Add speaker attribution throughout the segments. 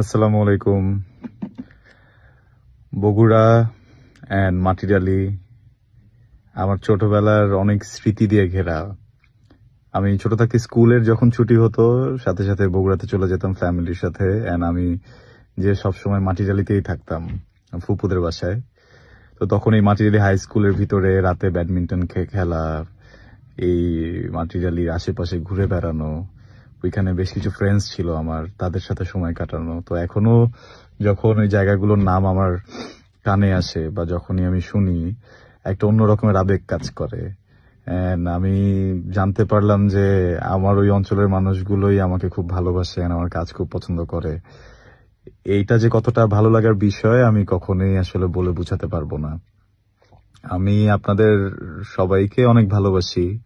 Speaker 1: আসসালামু আলাইকুম। বগুড়া অ্যান্ড মাটিরালি আমার ছোটবেলার অনেক স্মৃতি দিয়ে ঘেরা। আমি ছোট থাকতে স্কুলের যখন ছুটি হতো সাথে সাথে বগুড়াতে চলে যেতাম ফ্যামিলির সাথে, অ্যান্ড আমি যে সবসময় মাটিরালিতেই থাকতাম ফুপুদের বাসায়। তো তখন এই মাটিরালি হাই স্কুলের ভিতরে রাতে ব্যাডমিন্টন খেলা, এই মাটিরালির আশেপাশে ঘুরে বেড়ানো, ওইখানে বেশ কিছু ফ্রেন্ডস ছিল আমার, তাদের সাথে সময় কাটানো। তো এখনো যখন ওই জায়গাগুলোর নাম আমার কানে আসে বা যখনই আমি শুনি, একটা অন্য রকমের আবেগ কাজ করে। And আমি জানতে পারলাম যে আমার ওই অঞ্চলের মানুষগুলোই আমাকে খুব ভালোবাসে and আমার কাজ খুব পছন্দ করে। এইটা যে কতটা ভালো লাগার বিষয় আমি কখনোই আসলে বলে বোঝাতে পারবো না। আমি আপনাদের সবাইকে অনেক ভালোবাসি।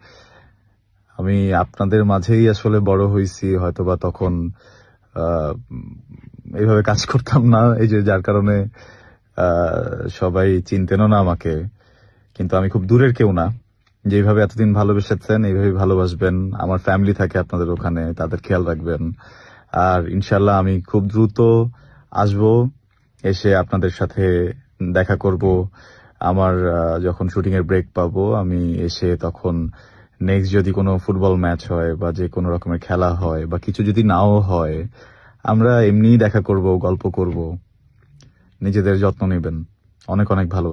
Speaker 1: আমি আপনাদের মাঝেই আসলে বড় হয়েছি, হয়তোবা তখন আহ, এইভাবে কাজ করতাম না, এই যে যার কারণে সবাই চিনতেনও না আমাকে। কিন্তু আমি খুব দূরের কেউ না, যেভাবে এতদিন ভালোবেসেছেন এইভাবে ভালোবাসবেন। আমার ফ্যামিলি থাকে আপনাদের ওখানে, তাদের খেয়াল রাখবেন। আর ইনশাল্লাহ আমি খুব দ্রুত আসবো, এসে আপনাদের সাথে দেখা করব। আমার যখন শুটিং এর ব্রেক পাবো আমি এসে তখন নেক্সট যদি কোনো ফুটবল ম্যাচ হয় বা যে কোনো রকমের খেলা হয় বা কিছু যদি নাও হয়, আমরা এমনিই দেখা করব, গল্প করব। নিজেদের যত্ন নেবেন। অনেক অনেক ভালো।